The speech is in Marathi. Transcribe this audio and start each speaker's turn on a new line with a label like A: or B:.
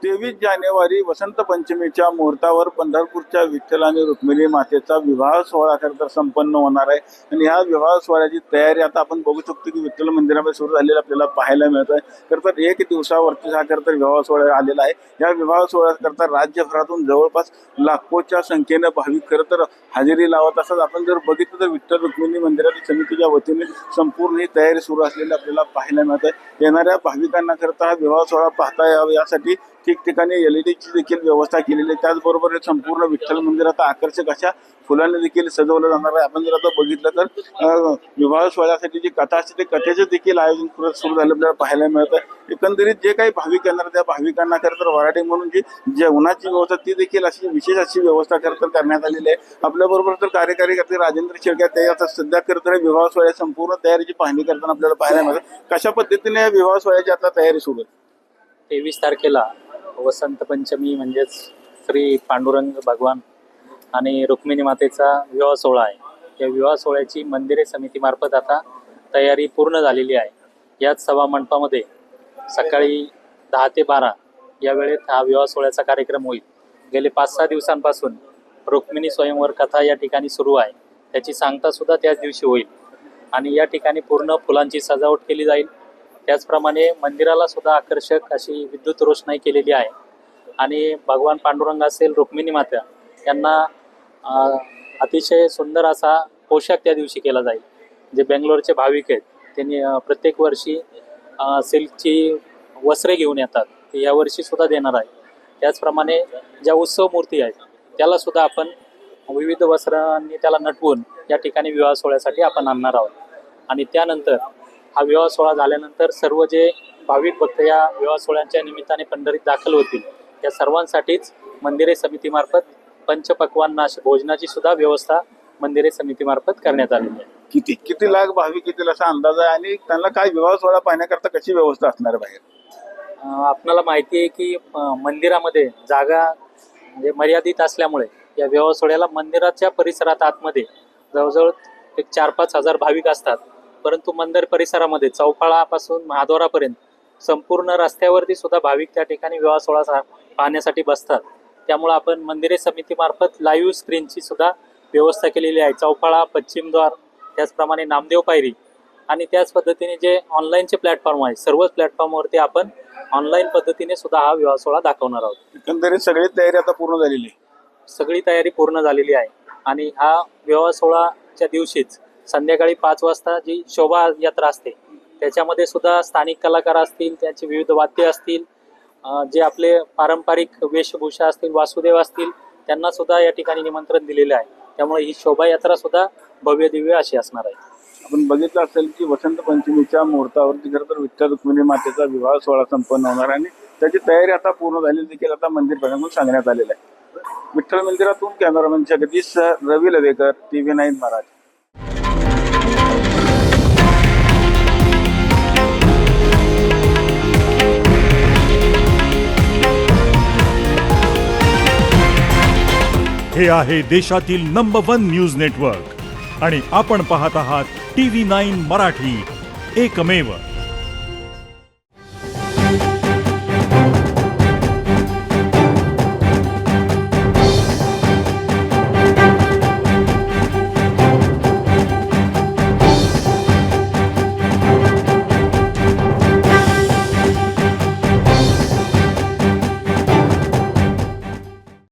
A: 23 जानेवारी वसंत पंचमीच्या मुहूर्तावर पंढरपूरच्या विठ्ठल आणि रुक्मिणी मातेचा विवाह सोहळा खरं तर संपन्न होणार आहे आणि ह्या विवाह सोहळ्याची तयारी आता आपण बघू शकतो की विठ्ठल मंदिरामध्ये सुरू झालेली आपल्याला पाहायला मिळत आहे. खरं तर एक दिवसावरती हा खरं तर विवाह सोहळा आलेला आहे. या विवाह सोहळ्याकरता राज्यभरातून जवळपास लाखोच्या संख्येनं भाविक खरं तर हजेरी लावत असतात. आपण जर बघितलं तर विठ्ठल रुक्मिणी मंदिरातील समितीच्या वतीने संपूर्ण ही तयारी सुरू असलेली आपल्याला पाहायला मिळत आहे. येणाऱ्या भाविकांना खरं तर हा विवाह सोहळा पाहता यावा यासाठी ठिकठिकाणी LED ची देखील व्यवस्था केलेली आहे. त्याचबरोबर संपूर्ण विठ्ठल मंदिरात आकर्षक अशा फुलांनी देखील सजवलं जाणार आहे. आपण जर आता बघितलं तर विवाह सोहळ्यासाठी जी कथा असते ते कथेचं देखील आयोजन सुरू झालं आपल्याला पाहायला मिळत आहे. एकंदरीत जे काही भाविक येणार त्या भाविकांना खरं तर वराठी म्हणून जी जेवणाची व्यवस्था ती देखील अशी विशेष अशी व्यवस्था खरं तर करण्यात आलेली आहे. आपल्याबरोबर तर कार्यकारी करते राजेंद्र शेळके ते आता सध्या खरं तर विवाह सोहळ्याची संपूर्ण तयारीची पाहणी करताना आपल्याला पाहायला मिळतं. कशा पद्धतीने या विवाह सोहळ्याची आता तयारी सुरू आहे?
B: 23 तारखेला वसंत पंचमी म्हणजेच श्री पांडुरंग भगवान आणि रुक्मिणी मातेचा विवाह सोहळा आहे. या विवाह सोहळ्याची मंदिरे समितीमार्फत आता तयारी पूर्ण झालेली आहे. याच सभा मंडपामध्ये सकाळी 10 ते 12 या वेळेत हा विवाह सोहळ्याचा कार्यक्रम होईल. गेले 5-6 दिवसांपासून रुक्मिणी स्वयंवर कथा या ठिकाणी सुरू आहे. त्याची सांगतासुद्धा त्याच दिवशी होईल आणि या ठिकाणी पूर्ण फुलांची सजावट केली जाईल. त्याचप्रमाणे मंदिराला सुद्धा आकर्षक अशी विद्युत रोषणाई केलेली आहे आणि भगवान पांडुरंग असेल रुक्मिणी माता यांना अतिशय सुंदर असा पोशाख त्या दिवशी केला जाईल. जे बेंगलोरचे भाविक आहेत त्यांनी प्रत्येक वर्षी सिल्कची वस्त्रे घेऊन येतात, ते यावर्षी सुद्धा देणार आहे. त्याचप्रमाणे ज्या उत्सव मूर्ती आहेत त्याला सुद्धा आपण विविध वस्त्रांनी त्याला नटवून या ठिकाणी विवाह सोहळ्यासाठी आपण आणणार आहोत. आणि त्यानंतर हा विवाह सोहळा झाल्यानंतर सर्व जे भाविक भक्त या विवाह सोहळ्यांच्या निमित्ताने पंढरीत दाखल होतील या सर्वांसाठीच मंदिरे समितीमार्फत पंचपक्वान्न अशी भोजनाची सुद्धा व्यवस्था मंदिरे समितीमार्फत करण्यात आलेली आहे.
A: किती लाख भाविक येतील असा अंदाज आहे आणि त्यांना काय विवाह सोहळा पाहण्याकरता कशी व्यवस्था असणार आहे बाहेर?
B: आपल्याला माहिती आहे की मंदिरामध्ये जागा म्हणजे मर्यादित असल्यामुळे या विवाह सोहळ्याला मंदिराच्या परिसरात आतमध्ये जवळजवळ एक 4-5 हजार भाविक असतात. परंतु मंदिर परिसरामध्ये चौफाळापासून महाद्वारापर्यंत संपूर्ण रस्त्यावरती सुद्धा भाविक त्या ठिकाणी विवाह सोहळा पाहण्यासाठी बसतात. त्यामुळे आपण मंदिरे समितीमार्फत लाईव्ह स्क्रीनची सुद्धा व्यवस्था केलेली आहे. चौफाळा, पश्चिम द्वार, त्याचप्रमाणे नामदेव पायरी आणि त्याच पद्धतीने जे ऑनलाईनचे प्लॅटफॉर्म आहे सर्वच प्लॅटफॉर्मवरती आपण ऑनलाईन पद्धतीने सुद्धा हा विवाह सोहळा दाखवणार आहोत.
A: एकंदरीत सगळी तयारी आता पूर्ण झालेली आहे.
B: सगळी तयारी पूर्ण झालेली आहे आणि हा विवाह सोहळाच्या दिवशीच संध्याकाळी 5 वाजता जी शोभा यात्रा असते त्याच्यामध्ये सुद्धा स्थानिक कलाकार असतील, त्यांचे विविध वाद्य असतील, जे आपले पारंपरिक वेशभूषा असतील, वासुदेव असतील, त्यांना सुद्धा या ठिकाणी निमंत्रण दिलेले आहे. त्यामुळे ही शोभायात्रा सुद्धा भव्य दिव्य अशी असणार आहे.
A: आपण बघितलं असेल की वसंत पंचमीच्या मुहूर्तावरती खरं तर विठ्ठल रुक्मिणी मातेचा विवाह सोहळा संपन्न होणार आणि त्याची तयारी आता पूर्ण झालेली देखील आता मंदिर प्रशासनाकडून सांगण्यात आलेलं आहे. विठ्ठल मंदिरातून कॅमेरामॅन जगदीश रवी लवेकर, TV9 मराठी.
C: हे आहे देशातील नंबर 1 न्यूज नेटवर्क आणि आपण पाहत आहात TV9 मराठी, एकमेव.